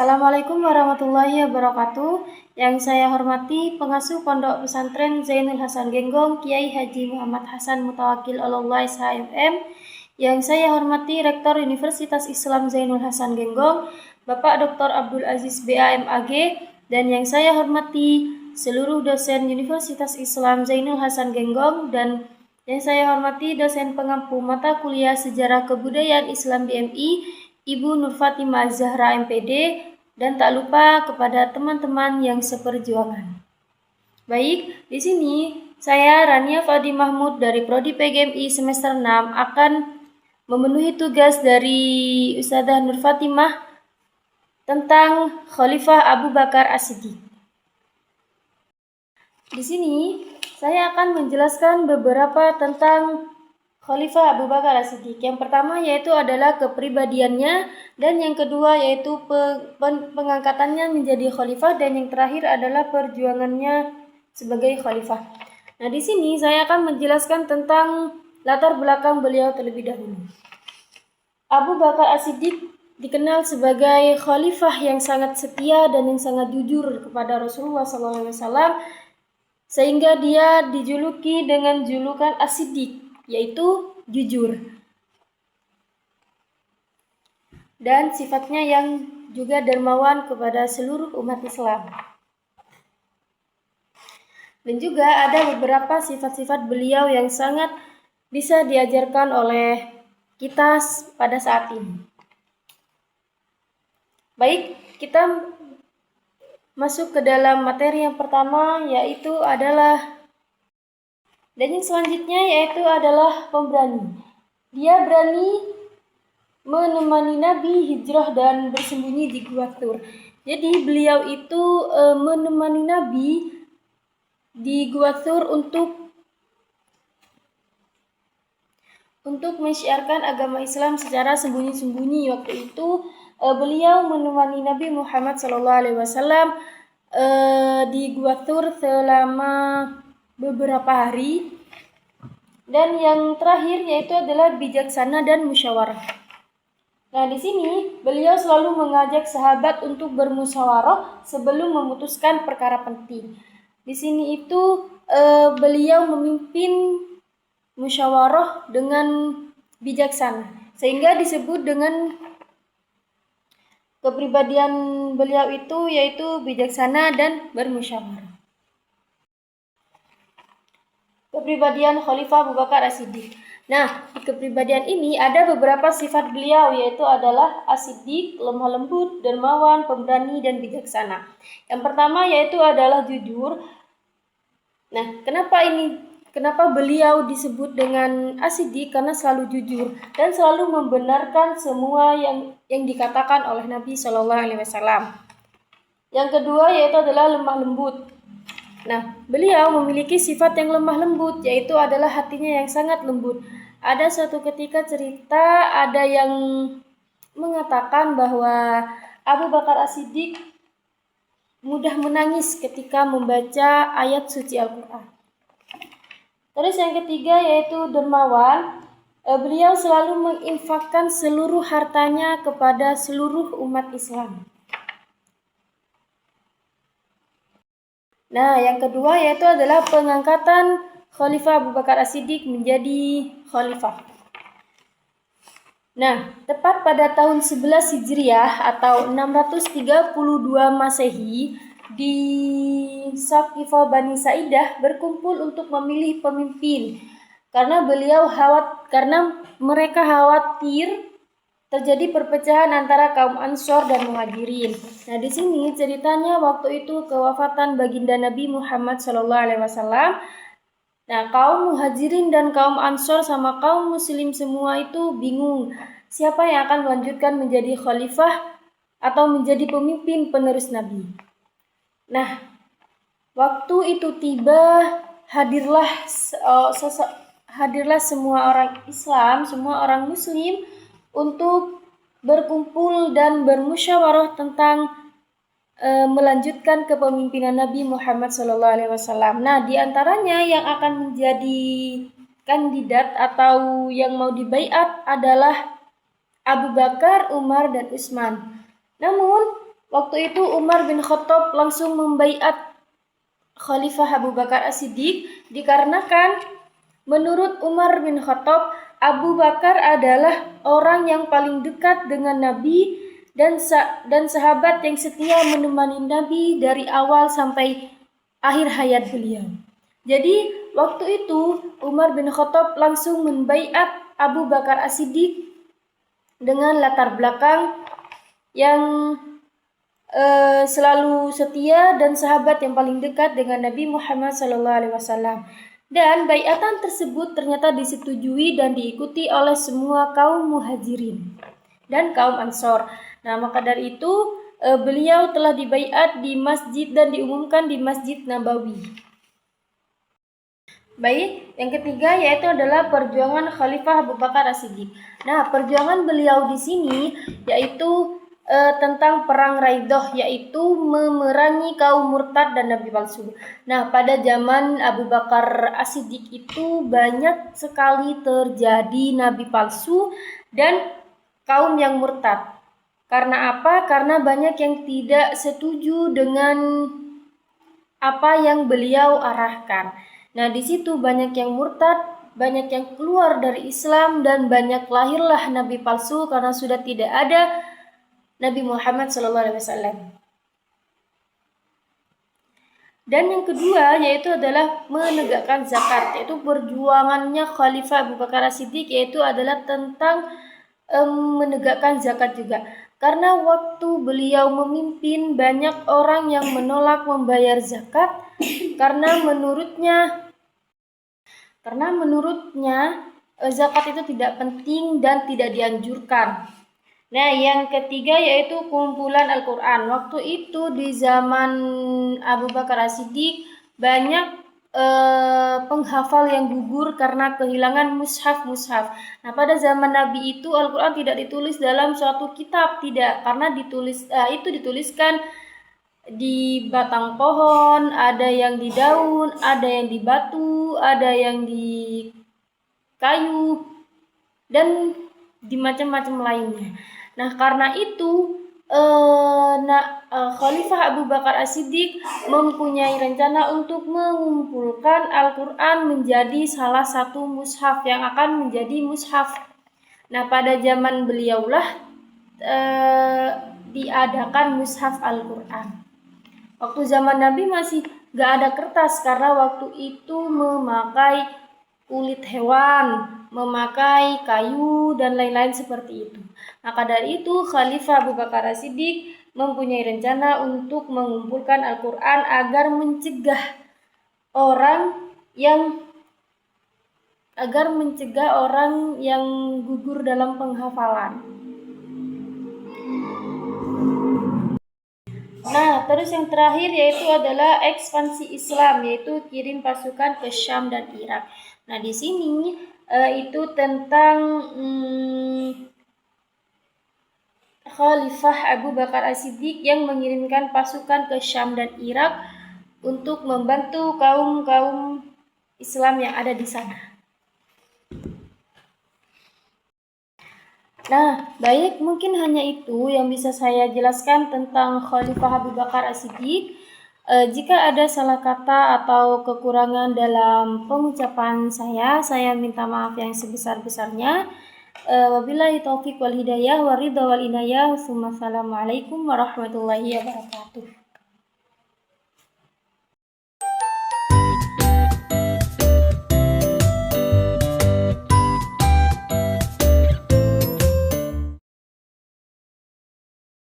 Assalamualaikum warahmatullahi wabarakatuh. Yang saya hormati pengasuh Pondok Pesantren Zainul Hasan Genggong, Kiai Haji Muhammad Hasan Mutawakil Allah SHMM. Yang saya hormati Rektor Universitas Islam Zainul Hasan Genggong, Bapak Dr. Abdul Aziz BAMAG, dan yang saya hormati seluruh dosen Universitas Islam Zainul Hasan Genggong, dan yang saya hormati dosen pengampu mata kuliah Sejarah Kebudayaan Islam BMI, Ibu Nur Fatimah Zahra MPD, dan tak lupa kepada teman-teman yang seperjuangan. Baik, di sini saya Rania Fadi Mahmud dari Prodi PGMI semester 6 akan memenuhi tugas dari Ustadzah Nur Fatimah tentang Khalifah Abu Bakar As-Siddiq. Di sini saya akan menjelaskan beberapa tentang Khalifah Abu Bakar As-Siddiq. Yang pertama yaitu adalah kepribadiannya, dan yang kedua yaitu pengangkatannya menjadi khalifah, dan yang terakhir adalah perjuangannya sebagai khalifah. Nah, di sini saya akan menjelaskan tentang latar belakang beliau terlebih dahulu. Abu Bakar As-Siddiq dikenal sebagai khalifah yang sangat setia dan yang sangat jujur kepada Rasulullah SAW, sehingga dia dijuluki dengan julukan As-Siddiq, yaitu jujur. Dan sifatnya yang juga dermawan kepada seluruh umat Islam. Dan juga ada beberapa sifat-sifat beliau yang sangat bisa diajarkan oleh kita pada saat ini. Baik, kita masuk ke dalam materi yang pertama, yaitu adalah, dan yang selanjutnya yaitu adalah pemberani. Dia berani menemani Nabi hijrah dan bersembunyi di Gua Tur. Jadi beliau itu menemani Nabi di Gua Tur untuk mensyiarkan agama Islam secara sembunyi-sembunyi. Waktu itu beliau menemani Nabi Muhammad SAW di Gua Tur selama beberapa hari, dan yang terakhir yaitu adalah bijaksana dan musyawarah. Nah, di sini beliau selalu mengajak sahabat untuk bermusyawarah sebelum memutuskan perkara penting. Di sini itu beliau memimpin musyawarah dengan bijaksana, sehingga disebut dengan kepribadian beliau itu yaitu bijaksana dan bermusyawarah. Kepribadian Khalifah Abu Bakar As-Siddiq. Nah, di kepribadian ini ada beberapa sifat beliau, yaitu adalah As-Siddiq, lemah lembut, dermawan, pemberani, dan bijaksana. Yang pertama yaitu adalah jujur. Nah, kenapa beliau disebut dengan As-Siddiq? Karena selalu jujur dan selalu membenarkan semua yang dikatakan oleh Nabi SAW. Yang kedua yaitu adalah lemah lembut. Nah, beliau memiliki sifat yang lemah lembut, yaitu adalah hatinya yang sangat lembut. Ada suatu ketika cerita, ada yang mengatakan bahwa Abu Bakar As-Siddiq mudah menangis ketika membaca ayat suci Al-Quran. Terus yang ketiga yaitu dermawan. Beliau selalu menginfakkan seluruh hartanya kepada seluruh umat Islam. Nah, yang kedua yaitu adalah pengangkatan Khalifah Abu Bakar As-Siddiq menjadi khalifah. Nah, tepat pada tahun 11 Hijriah atau 632 Masehi, di Saqifah Bani Sa'idah berkumpul untuk memilih pemimpin karena mereka khawatir terjadi perpecahan antara kaum Ansor dan Muhajirin. Nah, di sini ceritanya waktu itu kewafatan baginda Nabi Muhammad SAW. Nah, kaum Muhajirin dan kaum Ansor sama kaum Muslim semua itu bingung siapa yang akan melanjutkan menjadi khalifah atau menjadi pemimpin penerus Nabi. Nah, waktu itu tiba, hadirlah semua orang Islam, semua orang Muslim untuk berkumpul dan bermusyawarah tentang melanjutkan kepemimpinan Nabi Muhammad SAW. Nah, di antaranya yang akan menjadi kandidat atau yang mau dibaiat adalah Abu Bakar, Umar, dan Utsman. Namun, Waktu itu Umar bin Khattab langsung membaiat Khalifah Abu Bakar As-Siddiq dikarenakan menurut Umar bin Khattab, Abu Bakar adalah orang yang paling dekat dengan Nabi dan sahabat yang setia menemani Nabi dari awal sampai akhir hayat beliau. Jadi waktu itu Umar bin Khattab langsung membaiat Abu Bakar As-Siddiq dengan latar belakang yang selalu setia dan sahabat yang paling dekat dengan Nabi Muhammad SAW. Dan baiatan tersebut ternyata disetujui dan diikuti oleh semua kaum muhajirin dan kaum ansor. Nah, maka dari itu beliau telah dibaiat di masjid dan diumumkan di Masjid Nabawi. Baik, yang ketiga yaitu adalah perjuangan Khalifah Abu Bakar As-Siddiq. Nah, perjuangan beliau di sini yaitu tentang perang Raidah, yaitu memerangi kaum murtad dan nabi palsu. Nah, pada zaman Abu Bakar As-Siddiq itu banyak sekali terjadi nabi palsu dan kaum yang murtad. Karena apa? Karena banyak yang tidak setuju dengan apa yang beliau arahkan. Nah, di situ banyak yang murtad, banyak yang keluar dari Islam, dan banyak lahirlah nabi palsu karena sudah tidak ada Nabi Muhammad SAW. Dan yang kedua yaitu adalah menegakkan zakat, yaitu perjuangannya Khalifah Abu Bakar As-Siddiq yaitu adalah tentang menegakkan zakat juga. Karena waktu beliau memimpin banyak orang yang menolak membayar zakat karena menurutnya zakat itu tidak penting dan tidak dianjurkan. Nah, yang ketiga yaitu kumpulan Al-Quran. Waktu itu di zaman Abu Bakar As-Siddiq banyak penghafal yang gugur karena kehilangan mushaf-mushaf. Nah, pada zaman Nabi itu Al-Quran tidak ditulis dalam suatu kitab, tidak, karena itu dituliskan di batang pohon, ada yang di daun, ada yang di batu, ada yang di kayu, dan di macam-macam lainnya. Nah, karena itu Khalifah Abu Bakar As-Siddiq mempunyai rencana untuk mengumpulkan Al-Quran menjadi salah satu mushaf yang akan menjadi mushaf. Nah, pada zaman beliaulah diadakan mushaf Al-Quran. Waktu zaman Nabi masih gak ada kertas karena waktu itu memakai kulit hewan, memakai kayu, dan lain-lain seperti itu. Maka dari itu Khalifah Abu Bakar As-Siddiq mempunyai rencana untuk mengumpulkan Al-Quran agar mencegah orang yang gugur dalam penghafalan. Nah, terus yang terakhir yaitu adalah ekspansi Islam, yaitu kirim pasukan ke Syam dan Irak. Nah, di sini itu tentang Khalifah Abu Bakar As-Siddiq yang mengirimkan pasukan ke Syam dan Irak untuk membantu kaum-kaum Islam yang ada di sana. Nah, baik, mungkin hanya itu yang bisa saya jelaskan tentang Khalifah Abu Bakar As-Siddiq. Jika ada salah kata atau kekurangan dalam pengucapan saya minta maaf yang sebesar-besarnya. Wabillahi taufiq wal hidayah wa ridha wal inayah. Wassalamualaikum warahmatullahi wabarakatuh.